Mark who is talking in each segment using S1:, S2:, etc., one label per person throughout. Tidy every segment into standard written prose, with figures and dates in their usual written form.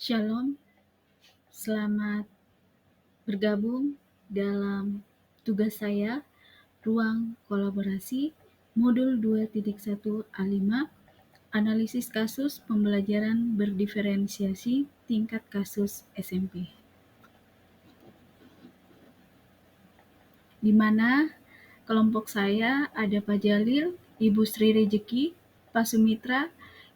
S1: Shalom, selamat bergabung dalam tugas saya, Ruang Kolaborasi, Modul 2.1 A5, Analisis Kasus Pembelajaran Berdiferensiasi Tingkat Kasus SMP. Di mana kelompok saya ada Pak Jalil, Ibu Sri Rejeki, Pak Sumitra,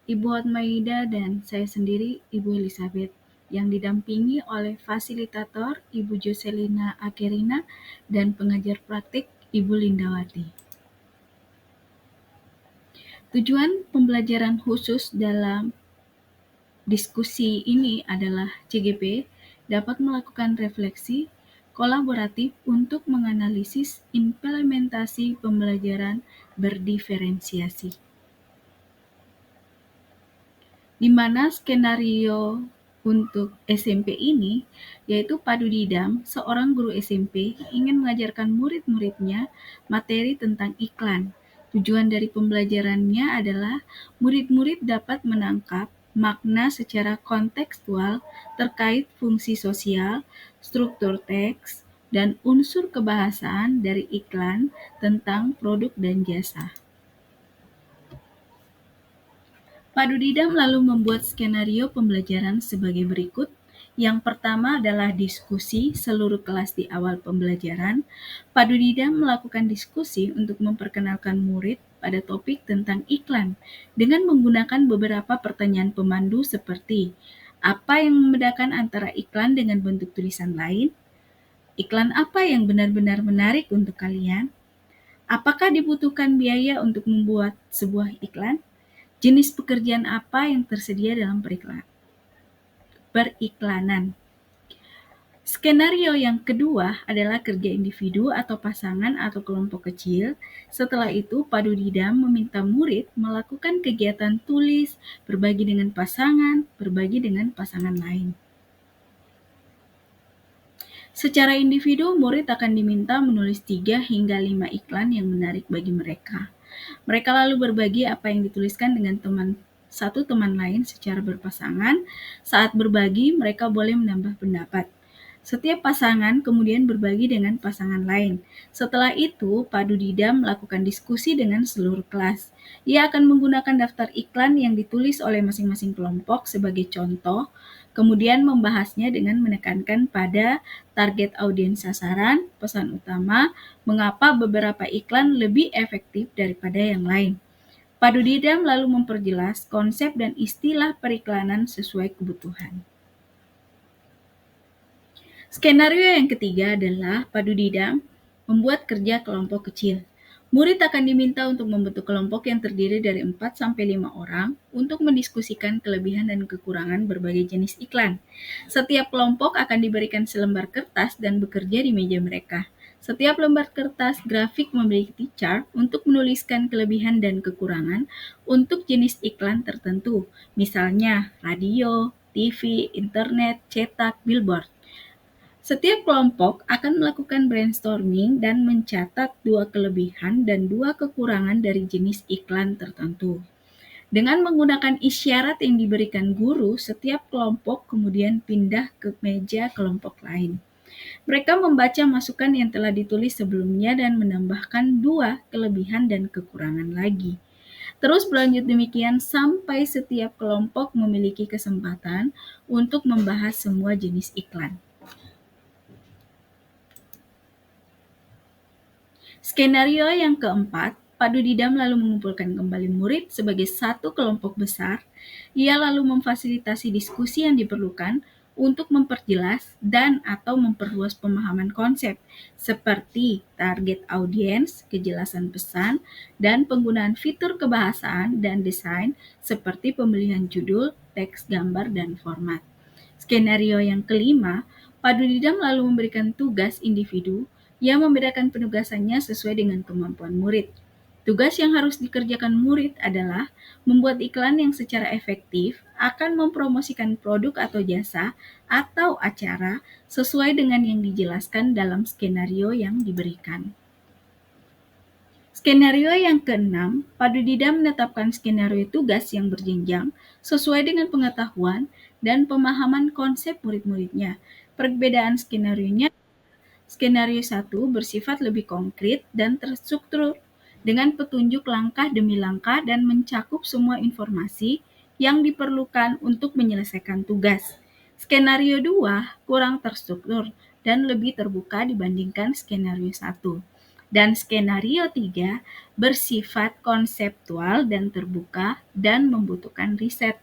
S1: Ibu Hotmaida, dan saya sendiri, Ibu Elizabeth, yang didampingi oleh fasilitator Ibu Joselina Akerina dan pengajar praktik Ibu Lindawati. Tujuan pembelajaran khusus dalam diskusi ini adalah CGP dapat melakukan refleksi kolaboratif untuk menganalisis implementasi pembelajaran berdiferensiasi. Di mana skenario untuk SMP ini yaitu Pak Dudidam, seorang guru SMP, ingin mengajarkan murid-muridnya materi tentang iklan. Tujuan dari pembelajarannya adalah murid-murid dapat menangkap makna secara kontekstual terkait fungsi sosial, struktur teks, dan unsur kebahasaan dari iklan tentang produk dan jasa. Pak Dudidam lalu membuat skenario pembelajaran sebagai berikut. Yang pertama adalah diskusi seluruh kelas di awal pembelajaran. Pak Dudidam melakukan diskusi untuk memperkenalkan murid pada topik tentang iklan dengan menggunakan beberapa pertanyaan pemandu seperti apa yang membedakan antara iklan dengan bentuk tulisan lain? Iklan apa yang benar-benar menarik untuk kalian? Apakah dibutuhkan biaya untuk membuat sebuah iklan? Jenis pekerjaan apa yang tersedia dalam periklanan? Skenario yang kedua adalah kerja individu atau pasangan atau kelompok kecil. Setelah itu, Pak Dudidam meminta murid melakukan kegiatan tulis, berbagi dengan pasangan lain. Secara individu, murid akan diminta menulis 3 hingga 5 iklan yang menarik bagi mereka. Mereka lalu berbagi apa yang dituliskan dengan satu teman lain secara berpasangan. Saat berbagi, mereka boleh menambah pendapat. Setiap pasangan kemudian berbagi dengan pasangan lain. Setelah itu, Pak Dudidam melakukan diskusi dengan seluruh kelas. Ia akan menggunakan daftar iklan yang ditulis oleh masing-masing kelompok sebagai contoh, kemudian membahasnya dengan menekankan pada target audiens sasaran, pesan utama, mengapa beberapa iklan lebih efektif daripada yang lain. Pak Dudidam lalu memperjelas konsep dan istilah periklanan sesuai kebutuhan. Skenario yang ketiga adalah Pak Dudidam membuat kerja kelompok kecil. Murid akan diminta untuk membentuk kelompok yang terdiri dari 4-5 orang untuk mendiskusikan kelebihan dan kekurangan berbagai jenis iklan. Setiap kelompok akan diberikan selembar kertas dan bekerja di meja mereka. Setiap lembar kertas grafik memiliki chart untuk menuliskan kelebihan dan kekurangan untuk jenis iklan tertentu, misalnya radio, TV, internet, cetak, billboard. Setiap kelompok akan melakukan brainstorming dan mencatat 2 kelebihan dan 2 kekurangan dari jenis iklan tertentu. Dengan menggunakan isyarat yang diberikan guru, setiap kelompok kemudian pindah ke meja kelompok lain. Mereka membaca masukan yang telah ditulis sebelumnya dan menambahkan 2 kelebihan dan kekurangan lagi. Terus berlanjut demikian sampai setiap kelompok memiliki kesempatan untuk membahas semua jenis iklan. Skenario yang keempat, Pak Dudidam lalu mengumpulkan kembali murid sebagai satu kelompok besar. Ia lalu memfasilitasi diskusi yang diperlukan untuk memperjelas dan atau memperluas pemahaman konsep seperti target audiens, kejelasan pesan, dan penggunaan fitur kebahasaan dan desain seperti pemilihan judul, teks, gambar, dan format. Skenario yang kelima, Pak Dudidam lalu memberikan tugas individu yang membedakan penugasannya sesuai dengan kemampuan murid. Tugas yang harus dikerjakan murid adalah membuat iklan yang secara efektif akan mempromosikan produk atau jasa atau acara sesuai dengan yang dijelaskan dalam skenario yang diberikan. Skenario yang keenam, Padudida menetapkan skenario tugas yang berjenjang sesuai dengan pengetahuan dan pemahaman konsep murid-muridnya. Perbedaan skenarionya, skenario 1 bersifat lebih konkret dan terstruktur dengan petunjuk langkah demi langkah dan mencakup semua informasi yang diperlukan untuk menyelesaikan tugas. Skenario 2 kurang terstruktur dan lebih terbuka dibandingkan skenario 1. Dan skenario 3 bersifat konseptual dan terbuka dan membutuhkan riset.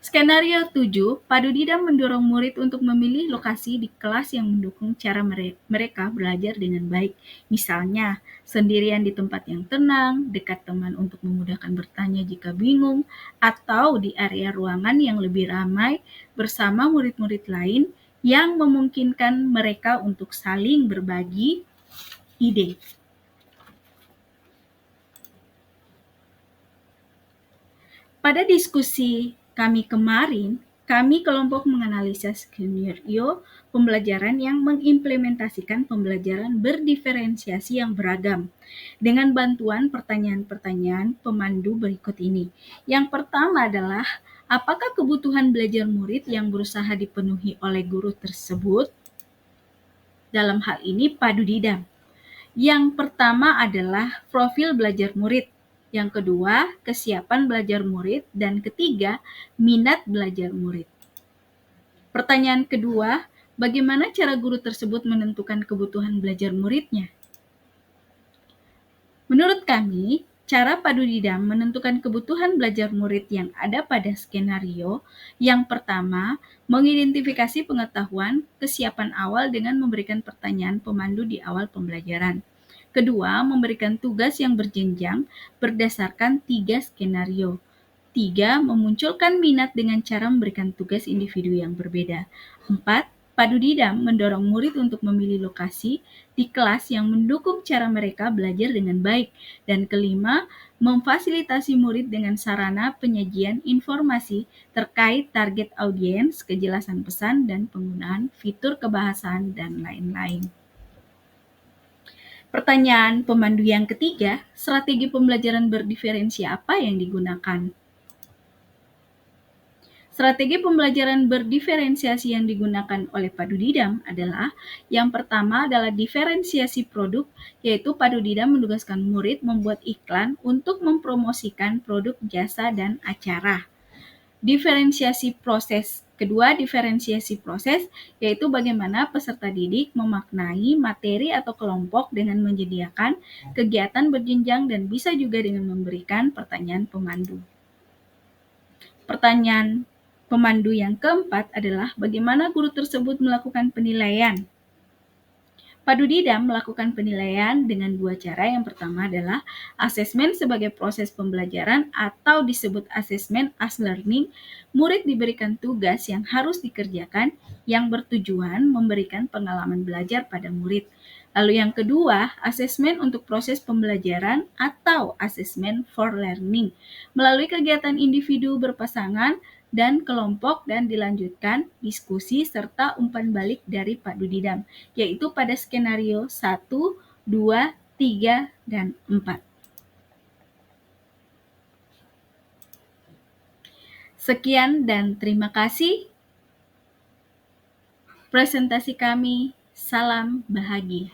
S1: Skenario 7, Padudida mendorong murid untuk memilih lokasi di kelas yang mendukung cara mereka belajar dengan baik. Misalnya, sendirian di tempat yang tenang, dekat teman untuk memudahkan bertanya jika bingung, atau di area ruangan yang lebih ramai bersama murid-murid lain yang memungkinkan mereka untuk saling berbagi ide. Pada diskusi kami kemarin, kami kelompok menganalisa skenario pembelajaran yang mengimplementasikan pembelajaran berdiferensiasi yang beragam dengan bantuan pertanyaan-pertanyaan pemandu berikut ini. Yang pertama adalah, apakah kebutuhan belajar murid yang berusaha dipenuhi oleh guru tersebut? Dalam hal ini Padudida. Yang pertama adalah profil belajar murid. Yang kedua, kesiapan belajar murid. Dan ketiga, minat belajar murid. Pertanyaan kedua, bagaimana cara guru tersebut menentukan kebutuhan belajar muridnya? Menurut kami, cara Padudida menentukan kebutuhan belajar murid yang ada pada skenario yang pertama, mengidentifikasi pengetahuan kesiapan awal dengan memberikan pertanyaan pemandu di awal pembelajaran. Kedua, memberikan tugas yang berjenjang berdasarkan 3 skenario. 3. Memunculkan minat dengan cara memberikan tugas individu yang berbeda. 4. Padudida mendorong murid untuk memilih lokasi di kelas yang mendukung cara mereka belajar dengan baik. Dan kelima, memfasilitasi murid dengan sarana penyajian informasi terkait target audiens, kejelasan pesan, dan penggunaan fitur kebahasaan, dan lain-lain. Pertanyaan pemandu yang ketiga, strategi pembelajaran berdiferensi apa yang digunakan? Strategi pembelajaran berdiferensiasi yang digunakan oleh Padudidam adalah, yang pertama adalah diferensiasi produk, yaitu Padudidam menugaskan murid membuat iklan untuk mempromosikan produk, jasa, dan acara. Diferensiasi proses. Kedua, diferensiasi proses, yaitu bagaimana peserta didik memaknai materi atau kelompok dengan menyediakan kegiatan berjenjang dan bisa juga dengan memberikan pertanyaan pemandu. Pertanyaan pemandu yang keempat adalah bagaimana guru tersebut melakukan penilaian. Padudida melakukan penilaian dengan 2 cara. Yang pertama adalah asesmen sebagai proses pembelajaran atau disebut asesmen as learning. Murid diberikan tugas yang harus dikerjakan yang bertujuan memberikan pengalaman belajar pada murid. Lalu yang kedua, asesmen untuk proses pembelajaran atau asesmen for learning melalui kegiatan individu berpasangan dan kelompok dan dilanjutkan diskusi serta umpan balik dari Padudidam, yaitu pada skenario 1, 2, 3, dan 4. Sekian dan terima kasih presentasi kami. Salam bahagia.